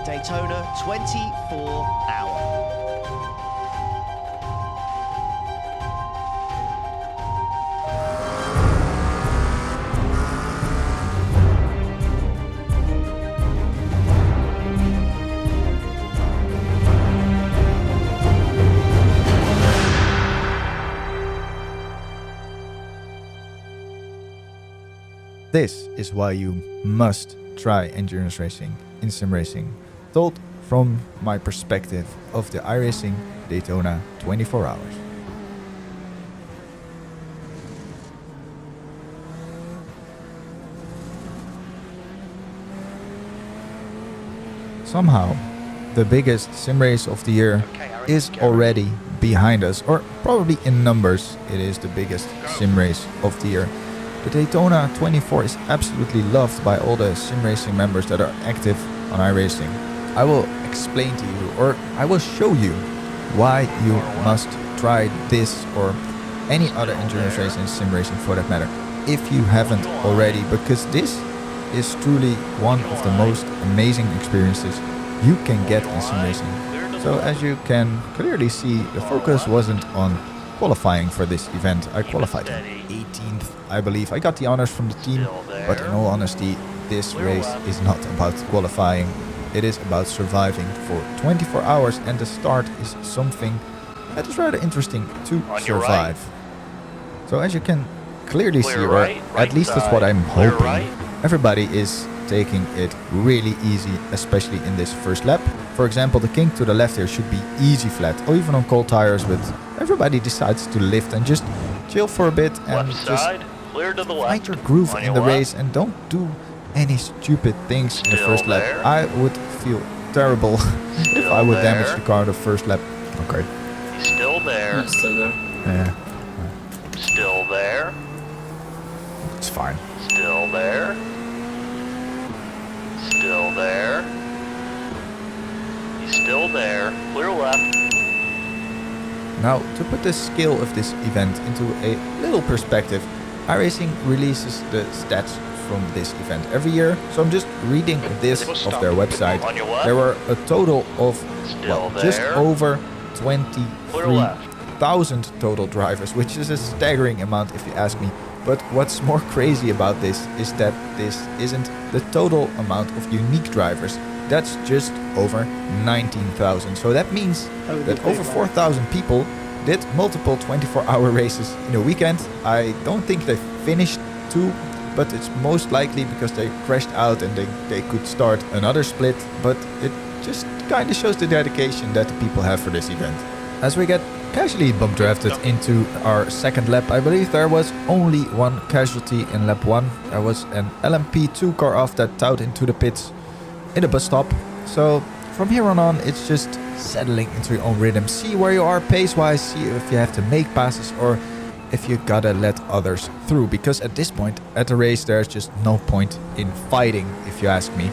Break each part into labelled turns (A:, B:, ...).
A: the Daytona 24-hour.
B: This is why you must try endurance racing in sim racing, told from my perspective of the iRacing Daytona 24 hours. Somehow, the biggest sim race of the year is already behind us, or probably in numbers, it is the biggest sim race of the year. The Daytona 24 is absolutely loved by all the sim racing members that are active on iRacing. I will explain to you, or I will show you, why you must try this or any other endurance race in sim racing for that matter, if you haven't already, because this is truly one of the most amazing experiences you can get in sim racing. So as you can clearly see, the focus wasn't on qualifying for this event. I qualified in 18th, I believe. I got the honors from the team, but in all honesty, this race is not about qualifying. It is about surviving for 24 hours, and the start is something that is rather interesting to survive. So as you can clearly see, or at least that's what I'm hoping, everybody is taking it really easy, especially in this first lap. For example, the kink to the left here should be easy flat, or even on cold tires, but everybody decides to lift and just chill for a bit and just find your groove in the race and don't do any stupid things in the first lap. I would feel terrible if I would damage the car the first lap. Okay.
C: He's still there.
D: He's still there.
B: Yeah.
C: Still there.
B: It's fine.
C: Still there. Still there. He's still there. Clear left.
B: Now, to put the scale of this event into a little perspective, iRacing releases the stats from this event every year. So I'm just reading this off their website. There were a total of just over 23,000 total drivers, which is a staggering amount if you ask me. But what's more crazy about this is that this isn't the total amount of unique drivers. That's just over 19,000. So that means that over 4,000 people did multiple 24-hour races in a weekend. I don't think they finished two, but it's most likely because they crashed out and they could start another split. But it just kind of shows the dedication that the people have for this event. As we get casually bump drafted into our second lap, I believe there was only one casualty in lap 1. There was an LMP2 car off that towed into the pits in a bus stop. So from here on it's just settling into your own rhythm. See where you are pace wise, see if you have to make passes or if you gotta let others through, because at this point at the race there's just no point in fighting, if you ask me.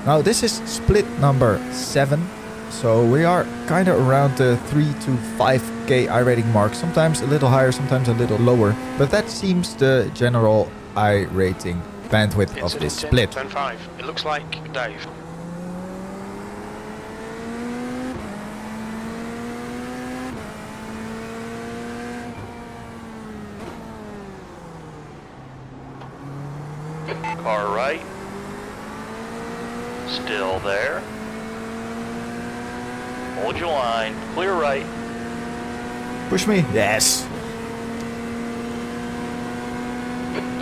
B: Now this is split number 7, so we are kind of around the 3 to 5k iRating mark, sometimes a little higher, sometimes a little lower, but that seems the general iRating bandwidth of this split.
E: 10-5. It looks like Dave.
C: Car right. Still there. Hold your line. Clear right.
B: Push me. Yes.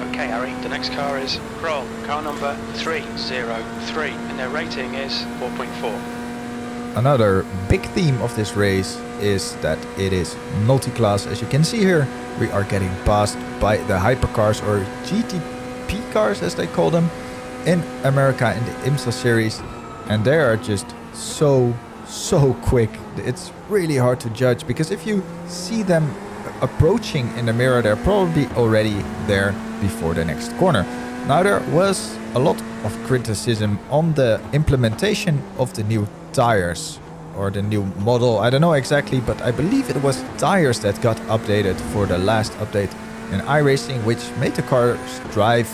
E: Okay, Harry, the next car is Kroll, car number 303, and their rating is 4.4.
B: Another big theme of this race is that it is multi-class. As you can see here, we are getting passed by the hypercars, or GTP cars as they call them, in America in the IMSA series, and they are just so quick. It's really hard to judge, because if you see them approaching in the mirror, they're probably already there before the next corner. Now, there was a lot of criticism on the implementation of the new tires, or the new model. I don't know exactly, but I believe it was tires that got updated for the last update in iRacing, which made the cars drive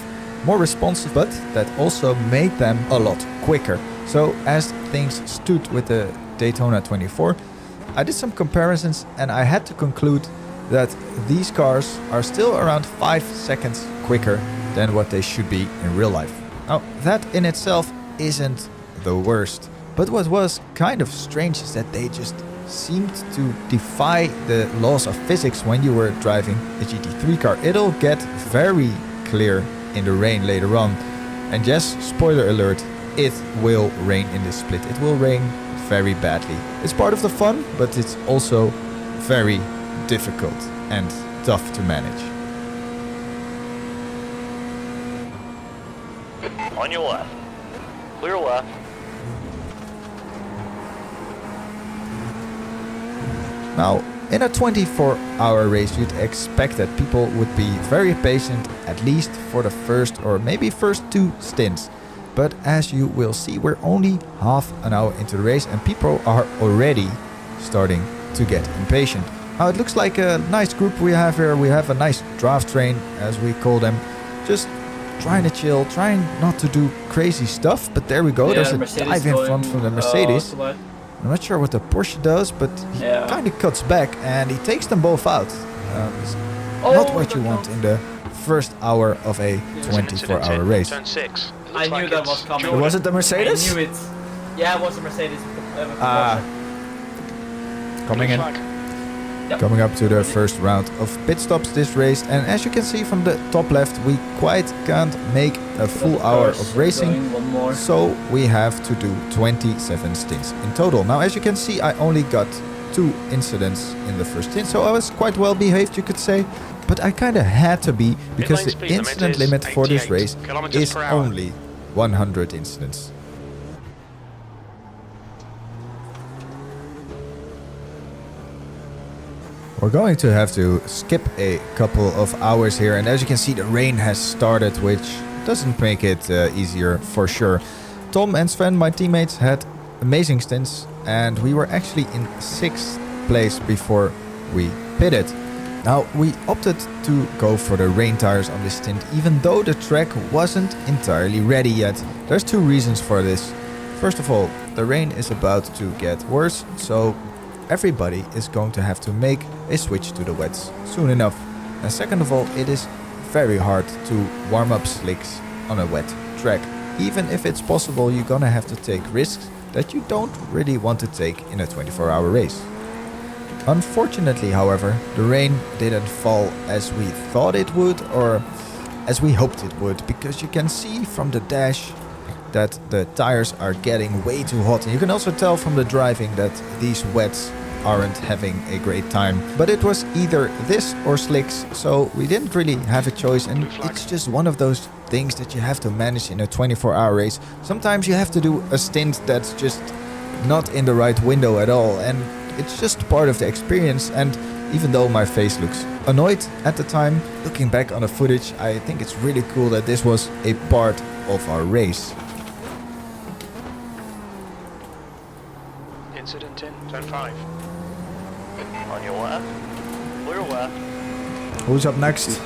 B: more responsive, but that also made them a lot quicker. So as things stood with the Daytona 24, I did some comparisons and I had to conclude that these cars are still around 5 seconds quicker than what they should be in real life. Now, that in itself isn't the worst, but what was kind of strange is that they just seemed to defy the laws of physics when you were driving a GT3 car. It'll get very clear in the rain later on. And yes, spoiler alert, it will rain in this split. It will rain very badly. It's part of the fun, but it's also very difficult and tough to manage.
C: On your left. Clear left.
B: Now, in a 24-hour race, you'd expect that people would be very patient, at least for the first or maybe first 2 stints. But as you will see, we're only half an hour into the race and people are already starting to get impatient. Now, it looks like a nice group we have here. We have a nice draft train, as we call them. Just trying to chill, trying not to do crazy stuff. But there we go.
D: Yeah,
B: There's a
D: Mercedes
B: dive in front from the Mercedes. I'm not sure what the Porsche does, but he kind of cuts back and he takes them both out. It's not what you want in the first hour of a 24-hour race.
E: Turn 6.
D: I knew that was coming.
B: Was it the Mercedes?
D: I knew it. Yeah, it was the Mercedes.
B: Coming in.
D: Yep.
B: Coming up to the first round of pit stops this race, and as you can see from the top left, we quite can't make a full hour of racing, so we have to do 27 stints in total. Now, as you can see, I only got 2 incidents in the first stint, so I was quite well behaved, you could say, but I kind of had to be, because the incident limit for this race is only 100 incidents. We're going to have to skip a couple of hours here, and as you can see, the rain has started, which doesn't make it easier for sure. Tom and Sven, my teammates, had amazing stints, and we were actually in 6th place before we pitted. Now, we opted to go for the rain tires on this stint, even though the track wasn't entirely ready yet. There's 2 reasons for this. First of all, the rain is about to get worse, so everybody is going to have to make a switch to the wets soon enough. And second of all, it is very hard to warm up slicks on a wet track. Even if it's possible, you're gonna have to take risks that you don't really want to take in a 24-hour race. Unfortunately, however, the rain didn't fall as we thought it would, or as we hoped it would, because you can see from the dash that the tires are getting way too hot. And you can also tell from the driving that these wets aren't having a great time. But it was either this or slicks, so we didn't really have a choice, and it's just one of those things that you have to manage in a 24-hour race. Sometimes you have to do a stint that's just not in the right window at all, and it's just part of the experience. And even though my face looks annoyed at the time, looking back on the footage, I think it's really cool that this was a part of our race.
E: Incident in turn 5.
C: On your left. Clear left.
B: Who's up next?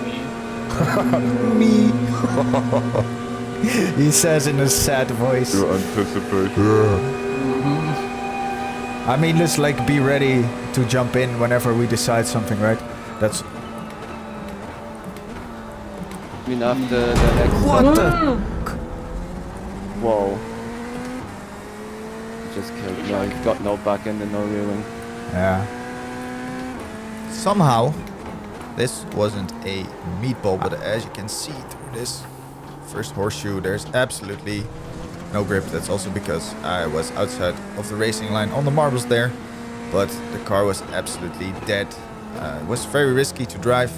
D: Me.
B: Me. He says in a sad voice.
F: You anticipate.
B: I mean, let's like be ready to jump in whenever we decide something, right? That's...
G: I mean, after the next...
B: What the...
G: Whoa. Just killed me. No, you've got no back end and no rear wing.
B: Yeah. Somehow, this wasn't a meatball, but as you can see through this first horseshoe, there's absolutely no grip. That's also because I was outside of the racing line on the marbles there, but the car was absolutely dead. It was very risky to drive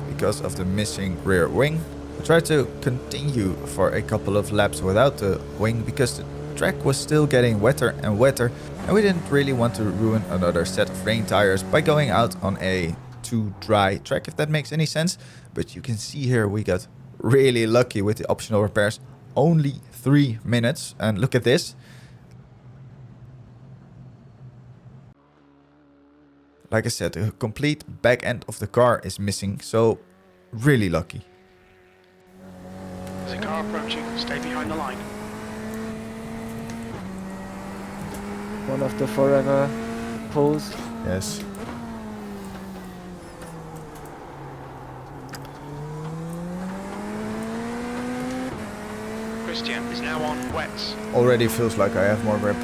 B: because of the missing rear wing. I tried to continue for a couple of laps without the wing because the track was still getting wetter and wetter, and we didn't really want to ruin another set of rain tires by going out on a too dry track, if that makes any sense. But you can see here we got really lucky with the optional repairs. Only 3 minutes, and look at this. Like I said, the complete back end of the car is missing, so really lucky.
E: There's a car approaching. Stay behind the line.
G: One of the forever pulls.
B: Yes.
E: Christian is now on wets.
B: Already feels like I have more grip.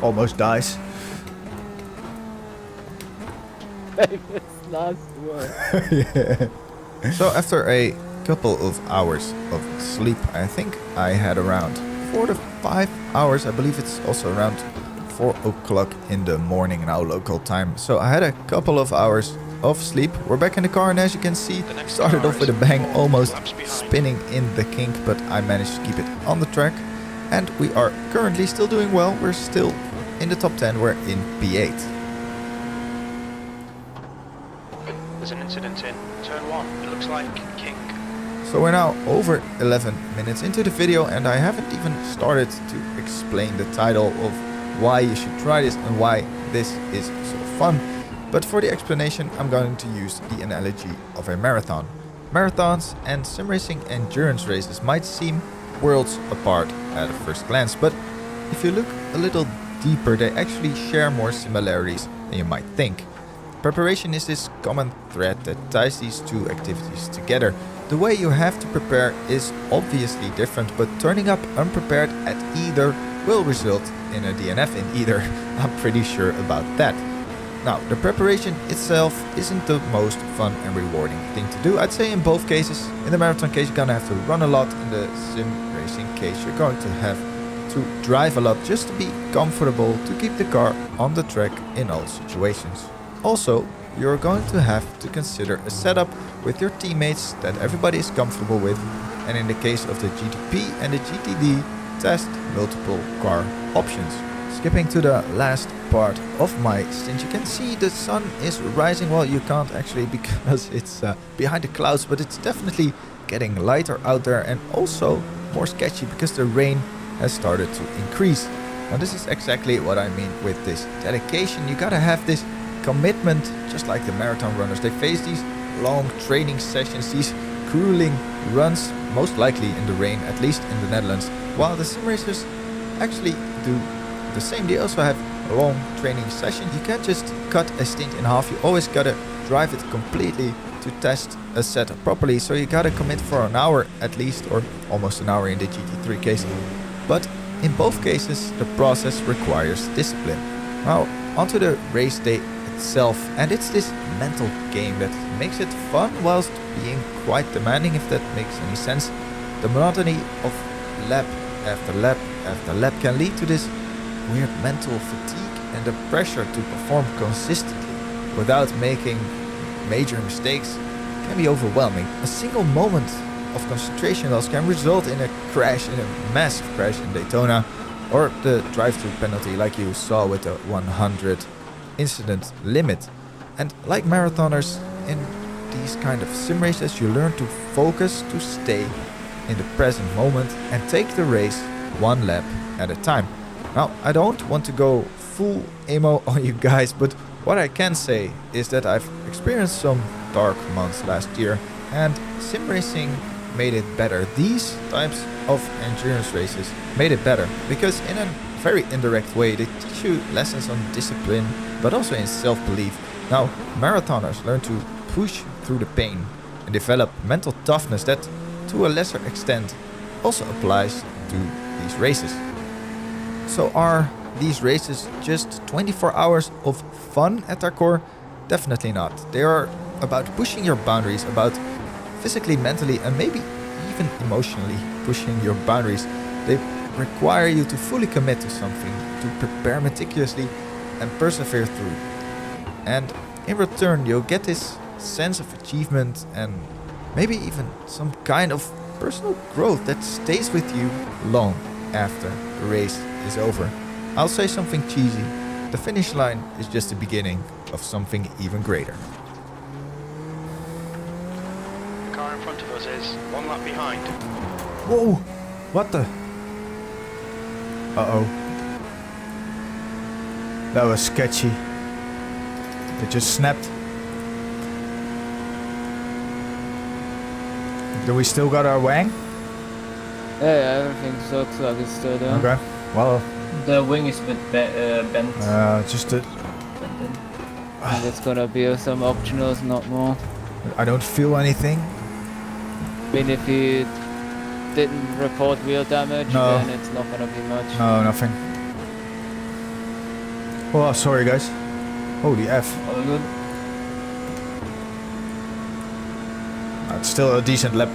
B: Almost dies.
G: Famous last word.
B: Yeah. So after a couple of hours of sleep, I think I had around 4 to 5 hours. I believe it's also around 4 o'clock in the morning now local time. So I had a couple of hours of sleep. We're back in the car, and as you can see, started off with a bang, almost spinning in the kink, but I managed to keep it on the track. And we are currently still doing well. We're still in the top 10. We're in P8.
E: There's an incident in turn 1. It looks like kink.
B: So we're now over 11 minutes into the video, and I haven't even started to explain the title of why you should try this and why this is so fun. But for the explanation, I'm going to use the analogy of a marathon. Marathons and sim racing endurance races might seem worlds apart at a first glance, but if you look a little deeper, they actually share more similarities than you might think. Preparation is this common thread that ties these two activities together. The way you have to prepare is obviously different, but turning up unprepared at either will result in a DNF in either. I'm pretty sure about that. Now, the preparation itself isn't the most fun and rewarding thing to do. I'd say in both cases. In the marathon case, you're gonna have to run a lot. In the sim racing case, you're going to have to drive a lot just to be comfortable, to keep the car on the track in all situations. Also, you're going to have to consider a setup with your teammates that everybody is comfortable with, and in the case of the GTP and the GTD, test multiple car options. Skipping to the last part of my stint, you can see the sun is rising. Well, you can't actually because it's behind the clouds, but it's definitely getting lighter out there, and also more sketchy because the rain has started to increase. Now this is exactly what I mean with this dedication. You gotta have this commitment, just like the marathon runners. They face these long training sessions, these grueling runs, most likely in the rain, at least in the Netherlands, while the sim racers actually do the same. They also have a long training session. You can't just cut a stint in half. You always gotta drive it completely to test a setup properly. So you gotta commit for an hour at least, or almost an hour in the GT3 case. But in both cases, the process requires discipline. Now, onto the race day itself, and it's this mental game that makes it fun whilst being quite demanding, if that makes any sense. The monotony of lap after lap after lap can lead to this weird mental fatigue, and the pressure to perform consistently without making major mistakes can be overwhelming. A single moment of concentration loss can result in a crash, in a massive crash in Daytona, or the drive-through penalty like you saw with the 100 incident limit. And like marathoners in these kind of sim races, you learn to focus, to stay in the present moment and take the race one lap at a time. Now, I don't want to go full emo on you guys, but what I can say is that I've experienced some dark months last year, and sim racing made it better. These types of endurance races made it better, because in a very indirect way they teach you lessons on discipline, but also in self-belief. Now, marathoners learn to push through the pain and develop mental toughness that, to a lesser extent, also applies to these races. So are these races just 24 hours of fun at their core? Definitely not. They are about pushing your boundaries, about physically, mentally, and maybe even emotionally pushing your boundaries. They require you to fully commit to something, to prepare meticulously and persevere through. And in return, you'll get this sense of achievement and maybe even some kind of personal growth that stays with you long after the race is over. I'll say something cheesy. The finish line is just the beginning of something even greater.
E: The car in front of us is one lap behind.
B: Whoa! What the? Uh-oh. That was sketchy. It just snapped. Do we still got our wang?
G: Yeah, everything looks like it's still there.
B: Okay. Well,
D: The wing is a bit bent.
B: just a,
D: bent in.
G: And it's gonna be some optionals, not more.
B: I don't feel anything.
G: I mean, if you didn't report wheel damage,
B: No.
G: then it's not gonna be much.
B: No, nothing. Oh, sorry guys. Holy F.
D: All good.
B: It's still a decent lap.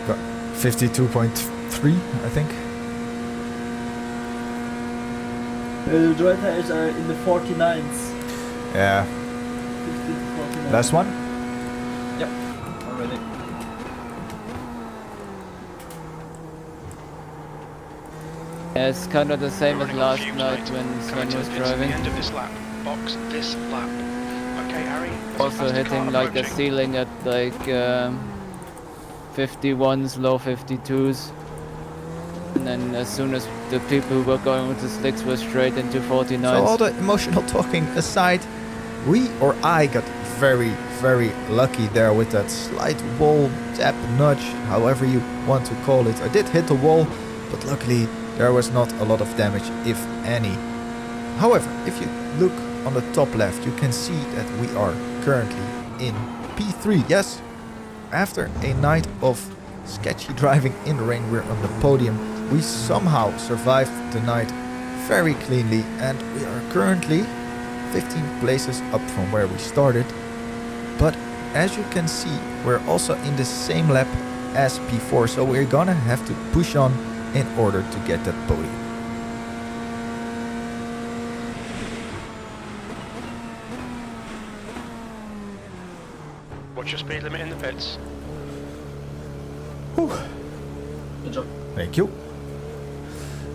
B: Got 52.3, I think.
F: The dry tires are in the 49s.
B: Yeah.
F: 50 to 49.
B: Last one?
D: Already.
G: Yeah, it's kind of the same as
E: Running on
G: last
E: fumes,
G: night
E: mate.
G: when
E: Coming
G: Sven
E: to
G: was
E: the
G: driving.
E: end of this lap. Box this lap. Okay, Harry. there's a
G: Also
E: faster
G: hitting
E: car
G: like the
E: approaching.
G: ceiling at like 51s, low 52s. And then as soon as the people who were going with the slicks were straight into 49s.
B: So all the emotional talking aside, I got very, very lucky there with that slight wall tap nudge, however you want to call it. I did hit the wall, but luckily there was not a lot of damage, if any. However, if you look on the top left, you can see that we are currently in P3. Yes, after a night of sketchy driving in the rain, we're on the podium. We somehow survived the night very cleanly, and we are currently 15 places up from where we started. But as you can see, we're also in the same lap as P4, so we're gonna have to push on in order to get that podium.
E: What's your speed limit in the pits?
D: Good job.
B: Thank you.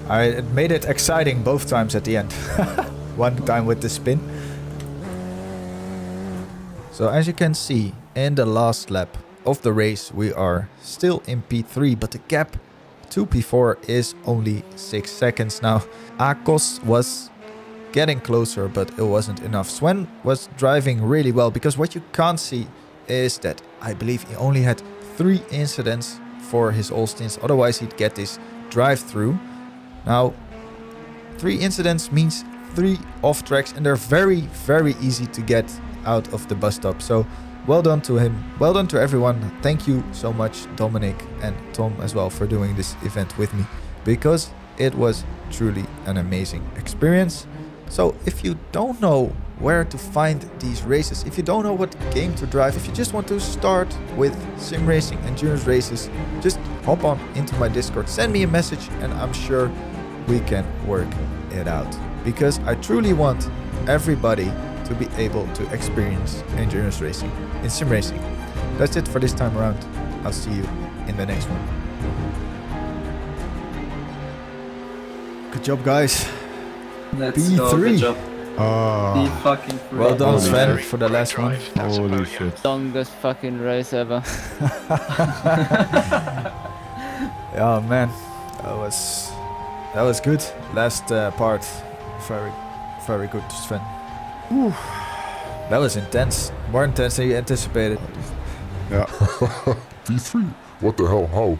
B: I made it exciting both times at the end. One time with the spin. So as you can see, in the last lap of the race, we are still in P3, but the gap to P4 is only 6 seconds now. Akos was getting closer, but it wasn't enough. Sven was driving really well, because what you can't see is that I believe he only had 3 incidents for his all stints, otherwise he'd get this drive through. Now 3 incidents means 3 off tracks, and they're very, very easy to get out of the bus stop. So well done to him, well done to everyone. Thank you so much, Dominic and Tom as well, for doing this event with me, because it was truly an amazing experience. So if you don't know where to find these races, if you don't know what game to drive, if you just want to start with sim racing, endurance races, just hop on into my Discord, send me a message, and I'm sure we can work it out, because I truly want everybody to be able to experience endurance racing in sim racing. That's it for this time around. I'll see you in the next one. Good job, guys.
D: Let's
B: P3.
D: go. Good job.
B: Oh,
D: Be fucking free.
B: well done,
E: Holy
B: Sven,
E: shit.
B: for the last one.
E: Drive. That's a
H: Holy
E: podium.
H: shit.
G: Longest fucking race ever.
B: Yeah, man, that was good. Last part, very, very good, Sven. Whew. That was intense, more intense than you anticipated.
H: Yeah. P3? What the hell? How?